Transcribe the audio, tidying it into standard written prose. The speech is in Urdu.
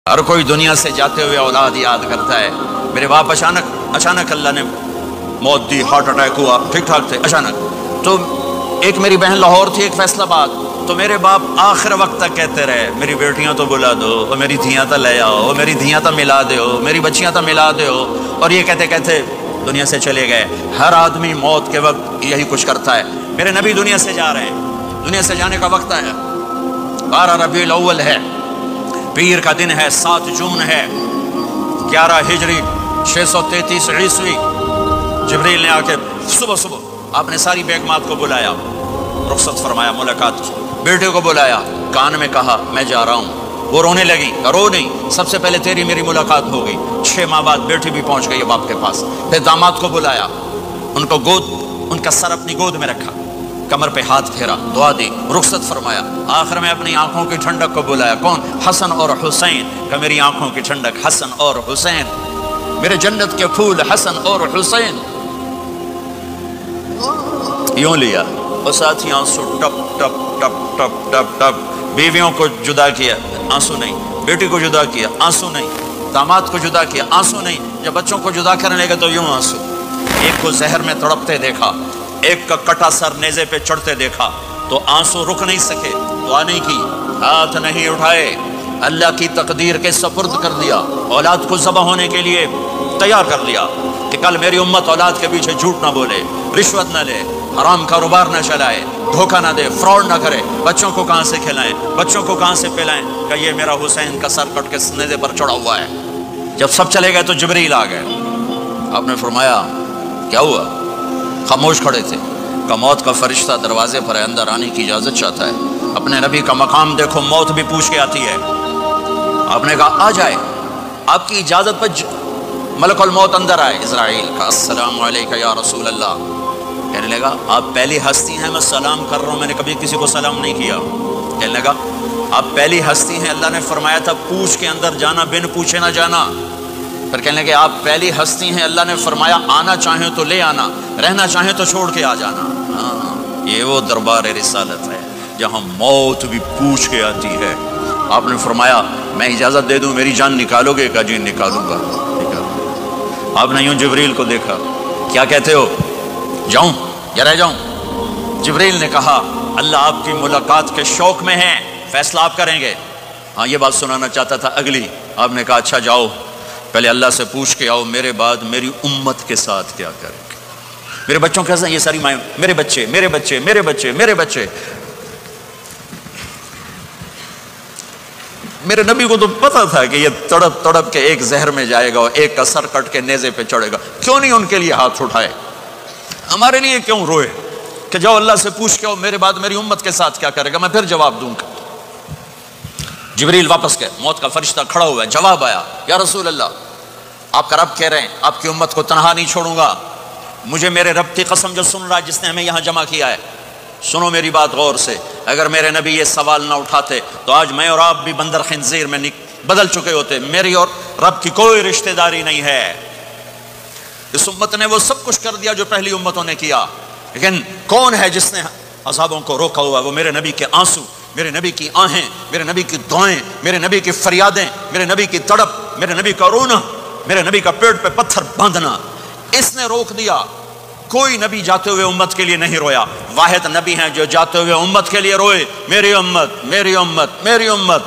ہر کوئی دنیا سے جاتے ہوئے اولاد یاد کرتا ہے. میرے باپ اچانک اللہ نے موت دی، ہارٹ اٹیک ہوا، ٹھیک ٹھاک تھے، اچانک. تو ایک میری بہن لاہور تھی، ایک فیصل آباد. تو میرے باپ آخر وقت تک کہتے رہے میری بیٹیاں تو بلا دو، اور میری دھیاں تو لے آؤ، میری دھیاں تو ملا دو، میری بچیاں تو ملا دو. اور یہ کہتے کہتے دنیا سے چلے گئے. ہر آدمی موت کے وقت یہی کچھ کرتا ہے. میرے نبی دنیا سے جا رہے ہیں، دنیا سے جانے کا وقت آیا. 12 ربیع الاول ہے، پیر کا دن ہے، 7 جون ہے، 11 ہجری 633 عیسوی. جبریل نے آ کے صبح آپ نے ساری بیگمات کو بلایا، رخصت فرمایا ملاقات کی. بیٹے کو بلایا، کان میں کہا میں جا رہا ہوں. وہ رونے لگی، رو نہیں، سب سے پہلے تیری میری ملاقات ہو گئی. 6 ماہ بعد بیٹی بھی پہنچ گئی باپ کے پاس. پھر داماد کو بلایا، ان کا سر اپنی گود میں رکھا، کمر پہ ہاتھ پھیرا، دعا دی، رخصت فرمایا. آخر میں اپنی آنکھوں کی ٹھنڈک کو بلایا. کون؟ حسن اور حسین. کہ میری آنکھوں کی ٹھنڈک حسن اور حسین، میرے جنت کے پھول حسن اور حسین. یوں لیا اور ساتھ ہی آنسو ٹپ ٹپ ٹپ ٹپ ٹپ ٹپ. بیویوں کو جدا کیا، آنسو نہیں. بیٹی کو جدا کیا، آنسو نہیں. داماد کو جدا کیا، آنسو نہیں. جب بچوں کو جدا کرنے لگے تو یوں آنسو. ایک کو زہر میں تڑپتے دیکھا، ایک کا کٹا سر نیزے پہ چڑھتے دیکھا تو آنسو رک نہیں سکے. دعا نہیں کی، ہاتھ نہیں اٹھائے، اللہ کی تقدیر کے سپرد کر دیا. اولاد کو ذبح ہونے کے لیے تیار کر لیا کہ کل میری امت اولاد کے پیچھے جھوٹ نہ بولے، رشوت نہ لے، حرام کاروبار نہ چلائے، دھوکہ نہ دے، فراڈ نہ کرے. بچوں کو کہاں سے کھلائیں، بچوں کو کہاں سے پلائیں کہ یہ میرا حسین کا سر کٹ کے نیزے پر چڑھا ہوا ہے. جب سب چلے گئے تو جبریل آ گئے. آپ نے فرمایا کیا ہوا؟ خاموش کھڑے تھے. کہ موت کا فرشتہ دروازے پر ہے، اندر آنے کی اجازت چاہتا ہے. اپنے نبی کا مقام دیکھو، موت بھی پوچھ کے آتی ہے. آپ نے کہا آ جائے، آپ کی اجازت پر ملک الموت اندر آئے. اسرائیل کا السلام علیکہ یا رسول اللہ. کہنے لگا آپ پہلی ہستی ہیں، میں سلام کر رہا ہوں، میں نے کبھی کسی کو سلام نہیں کیا. کہنے لگا آپ پہلی ہستی ہیں، اللہ نے فرمایا تھا پوچھ کے اندر جانا، بن پوچھے نہ جانا. پھر کہنے لگے آپ پہلی ہستی ہیں، اللہ نے فرمایا آنا چاہیں تو لے آنا، رہنا چاہیں تو چھوڑ کے آ جانا. ہاں، یہ وہ دربار رسالت ہے جہاں موت بھی پوچھ کے آتی ہے. آپ نے فرمایا میں اجازت دے دوں میری جان نکالو گے؟ کہا جی نکالوں گا. آپ نے یوں جبریل کو دیکھا، کیا کہتے ہو؟ جاؤں یا رہ جاؤں؟ جبریل نے کہا اللہ آپ کی ملاقات کے شوق میں ہیں، فیصلہ آپ کریں گے. ہاں یہ بات سنانا چاہتا تھا اگلی. آپ نے کہا اچھا جاؤ، پہلے اللہ سے پوچھ کے آؤ میرے بعد میری امت کے ساتھ کیا کریں گے، میرے بچوں کے ساتھ. یہ ساری مائیں میرے بچے میرے بچے میرے بچے میرے بچے. میرے نبی کو تو پتا تھا کہ یہ تڑپ تڑپ کے ایک زہر میں جائے گا اور ایک کا سر کٹ کے نیزے پہ چڑھے گا. کیوں نہیں ان کے لیے ہاتھ اٹھائے؟ ہمارے لیے کیوں روئے کہ جاؤ اللہ سے پوچھ کے آؤ میرے بعد میری امت کے ساتھ کیا کرے گا، میں پھر جواب دوں گا. جبریل واپس گئے، موت کا فرشتہ کھڑا ہوا ہے. جواب آیا یا رسول اللہ آپ کا رب کہہ رہے ہیں آپ کی امت کو تنہا نہیں چھوڑوں گا. مجھے میرے رب کی قسم جو سن رہا ہے جس نے ہمیں یہاں جمع کیا ہے، سنو میری بات غور سے. اگر میرے نبی یہ سوال نہ اٹھاتے تو آج میں اور آپ بھی بندر خنزیر میں بدل چکے ہوتے. میری اور رب کی کوئی رشتہ داری نہیں ہے. اس امت نے وہ سب کچھ کر دیا جو پہلی امتوں نے کیا، لیکن کون ہے جس نے عذابوں کو روکا ہوا؟ وہ میرے نبی کے آنسو، میرے نبی کی آہیں، میرے نبی کی دعائیں، میرے نبی کی فریادیں، میرے نبی کی تڑپ، میرے نبی کا رونا، میرے نبی کا پیٹ پہ پتھر باندھنا. اس نے روک دیا. کوئی نبی جاتے ہوئے امت کے لیے نہیں رویا. واحد نبی ہیں جو جاتے ہوئے امت کے لیے روئے، میری امت میری امت میری امت.